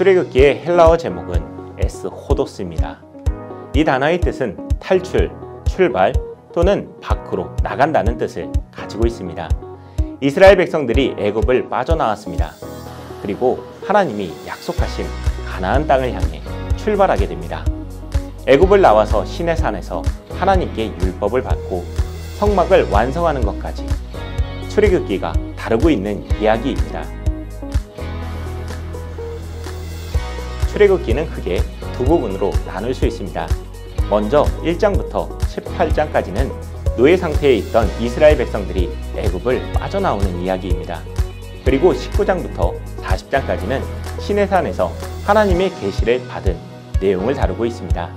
출애굽기의 헬라어 제목은 에스호도스입니다. 이 단어의 뜻은 탈출, 출발 또는 밖으로 나간다는 뜻을 가지고 있습니다. 이스라엘 백성들이 애굽을 빠져나왔습니다. 그리고 하나님이 약속하신 가나안 땅을 향해 출발하게 됩니다. 애굽을 나와서 시내산에서 하나님께 율법을 받고 성막을 완성하는 것까지 출애굽기가 다루고 있는 이야기입니다. 출애굽기는 크게 두 부분으로 나눌 수 있습니다. 먼저 1장부터 18장까지는 노예 상태에 있던 이스라엘 백성들이 애굽을 빠져나오는 이야기입니다. 그리고 19장부터 40장까지는 시내산에서 하나님의 계시를 받은 내용을 다루고 있습니다.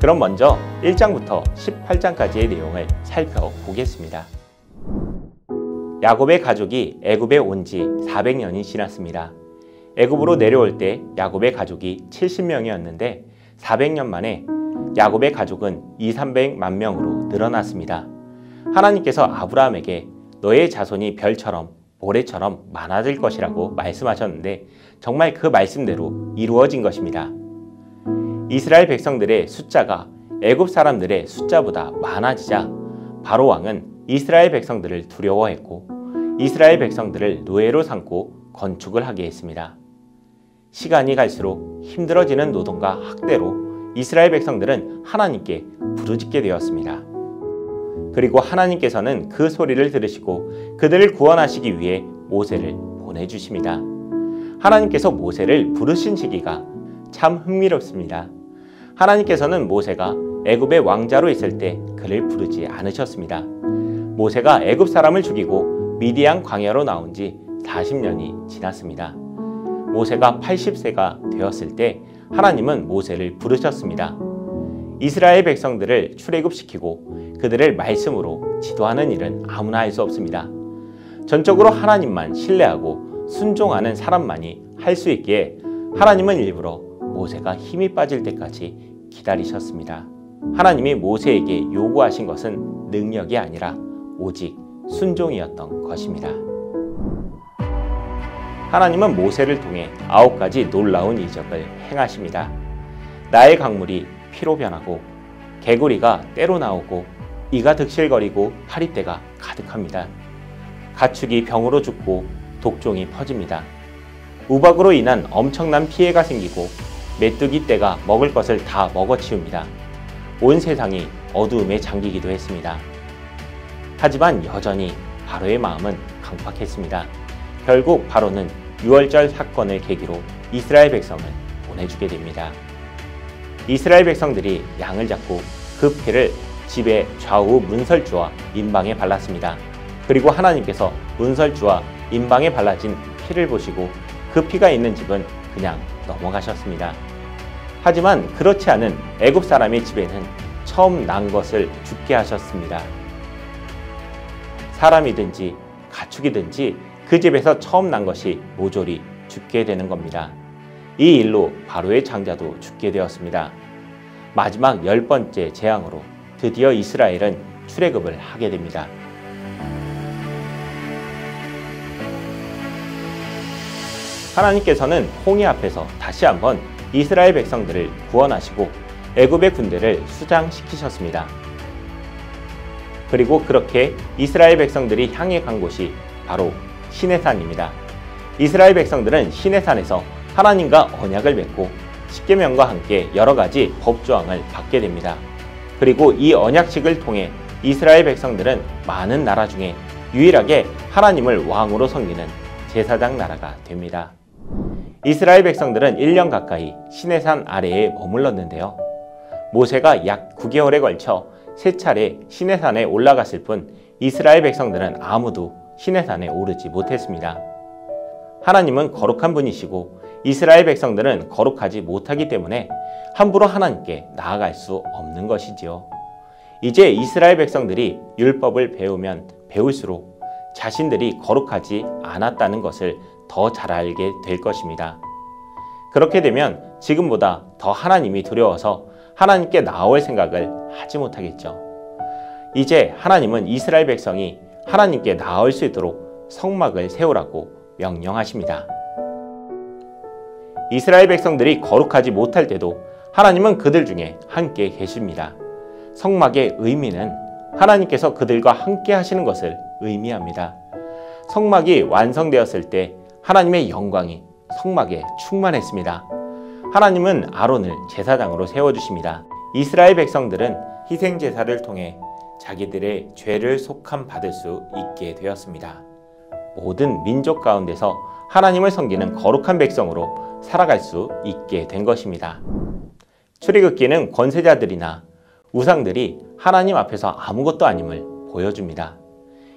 그럼 먼저 1장부터 18장까지의 내용을 살펴보겠습니다. 야곱의 가족이 애굽에 온 지 400년이 지났습니다. 애굽으로 내려올 때 야곱의 가족이 70명이었는데 400년 만에 야곱의 가족은 200~300만 명으로 늘어났습니다. 하나님께서 아브라함에게 너의 자손이 별처럼 모래처럼 많아질 것이라고 말씀하셨는데 정말 그 말씀대로 이루어진 것입니다. 이스라엘 백성들의 숫자가 애굽 사람들의 숫자보다 많아지자 바로 왕은 이스라엘 백성들을 두려워했고 이스라엘 백성들을 노예로 삼고 건축을 하게 했습니다. 시간이 갈수록 힘들어지는 노동과 학대로 이스라엘 백성들은 하나님께 부르짖게 되었습니다. 그리고 하나님께서는 그 소리를 들으시고 그들을 구원하시기 위해 모세를 보내주십니다. 하나님께서 모세를 부르신 시기가 참 흥미롭습니다. 하나님께서는 모세가 애굽의 왕자로 있을 때 그를 부르지 않으셨습니다. 모세가 애굽 사람을 죽이고 미디안 광야로 나온 지 40년이 지났습니다. 모세가 80세가 되었을 때 하나님은 모세를 부르셨습니다. 이스라엘 백성들을 출애굽시키고 그들을 말씀으로 지도하는 일은 아무나 할 수 없습니다. 전적으로 하나님만 신뢰하고 순종하는 사람만이 할 수 있기에 하나님은 일부러 모세가 힘이 빠질 때까지 기다리셨습니다. 하나님이 모세에게 요구하신 것은 능력이 아니라 오직 순종이었던 것입니다. 하나님은 모세를 통해 9가지 놀라운 이적을 행하십니다. 나의 강물이 피로 변하고 개구리가 떼로 나오고 이가 득실거리고 파리떼가 가득합니다. 가축이 병으로 죽고 독종이 퍼집니다. 우박으로 인한 엄청난 피해가 생기고 메뚜기 떼가 먹을 것을 다 먹어치웁니다. 온 세상이 어두움에 잠기기도 했습니다. 하지만 여전히 바로의 마음은 강팍했습니다. 결국 바로는 유월절 사건을 계기로 이스라엘 백성을 보내주게 됩니다. 이스라엘 백성들이 양을 잡고 그 피를 집의 좌우 문설주와 임방에 발랐습니다. 그리고 하나님께서 문설주와 임방에 발라진 피를 보시고 그 피가 있는 집은 그냥 넘어가셨습니다. 하지만 그렇지 않은 애굽 사람의 집에는 처음 난 것을 죽게 하셨습니다. 사람이든지 가축이든지 그 집에서 처음 난 것이 모조리 죽게 되는 겁니다. 이 일로 바로의 장자도 죽게 되었습니다. 마지막 10번째 재앙으로 드디어 이스라엘은 출애굽을 하게 됩니다. 하나님께서는 홍해 앞에서 다시 한번 이스라엘 백성들을 구원하시고 애굽의 군대를 수장시키셨습니다. 그리고 그렇게 이스라엘 백성들이 향해 간 곳이 바로 시내산입니다. 이스라엘 백성들은 시내산에서 하나님과 언약을 맺고 십계명과 함께 여러 가지 법조항을 받게 됩니다. 그리고 이 언약식을 통해 이스라엘 백성들은 많은 나라 중에 유일하게 하나님을 왕으로 섬기는 제사장 나라가 됩니다. 이스라엘 백성들은 1년 가까이 시내산 아래에 머물렀는데요. 모세가 약 9개월에 걸쳐 3차례 시내산에 올라갔을 뿐 이스라엘 백성들은 아무도 시내산에 오르지 못했습니다. 하나님은 거룩한 분이시고 이스라엘 백성들은 거룩하지 못하기 때문에 함부로 하나님께 나아갈 수 없는 것이지요. 이제 이스라엘 백성들이 율법을 배우면 배울수록 자신들이 거룩하지 않았다는 것을 더 잘 알게 될 것입니다. 그렇게 되면 지금보다 더 하나님이 두려워서 하나님께 나아올 생각을 하지 못하겠죠. 이제 하나님은 이스라엘 백성이 하나님께 나아올 수 있도록 성막을 세우라고 명령하십니다. 이스라엘 백성들이 거룩하지 못할 때도 하나님은 그들 중에 함께 계십니다. 성막의 의미는 하나님께서 그들과 함께 하시는 것을 의미합니다. 성막이 완성되었을 때 하나님의 영광이 성막에 충만했습니다. 하나님은 아론을 제사장으로 세워주십니다. 이스라엘 백성들은 희생제사를 통해 자기들의 죄를 속함 받을 수 있게 되었습니다. 모든 민족 가운데서 하나님을 섬기는 거룩한 백성으로 살아갈 수 있게 된 것입니다. 출애굽기는 권세자들이나 우상들이 하나님 앞에서 아무것도 아님을 보여줍니다.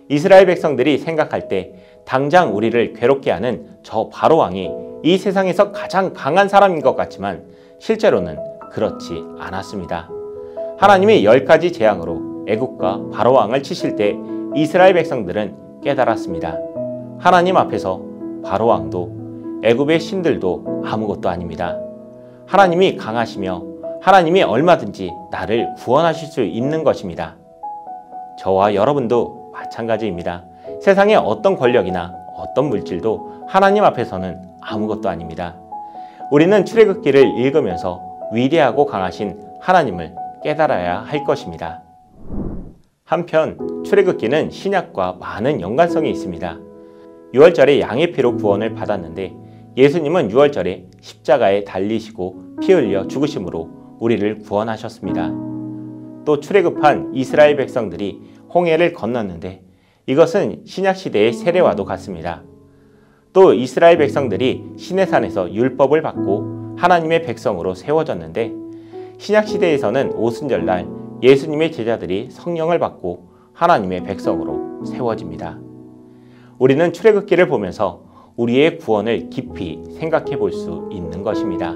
이스라엘 백성들이 생각할 때 당장 우리를 괴롭게 하는 저 바로왕이 이 세상에서 가장 강한 사람인 것 같지만 실제로는 그렇지 않았습니다. 하나님이 10가지 재앙으로 애국과 바로왕을 치실 때 이스라엘 백성들은 깨달았습니다. 하나님 앞에서 바로왕도 애굽의 신들도 아무것도 아닙니다. 하나님이 강하시며 하나님이 얼마든지 나를 구원하실 수 있는 것입니다. 저와 여러분도 마찬가지입니다. 세상의 어떤 권력이나 어떤 물질도 하나님 앞에서는 아무것도 아닙니다. 우리는 출애굽기를 읽으면서 위대하고 강하신 하나님을 깨달아야 할 것입니다. 한편 출애굽기는 신약과 많은 연관성이 있습니다. 6월절에 양의 피로 구원을 받았는데 예수님은 6월절에 십자가에 달리시고 피 흘려 죽으심으로 우리를 구원하셨습니다. 또 출애굽한 이스라엘 백성들이 홍해를 건넜는데 이것은 신약시대의 세례와도 같습니다. 또 이스라엘 백성들이 시내산에서 율법을 받고 하나님의 백성으로 세워졌는데 신약시대에서는 오순절날 예수님의 제자들이 성령을 받고 하나님의 백성으로 세워집니다. 우리는 출애굽기를 보면서 우리의 구원을 깊이 생각해 볼 수 있는 것입니다.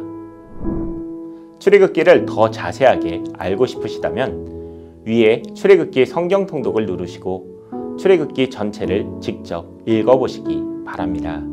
출애굽기를 더 자세하게 알고 싶으시다면 위에 출애굽기 성경 통독을 누르시고 출애굽기 전체를 직접 읽어보시기 바랍니다.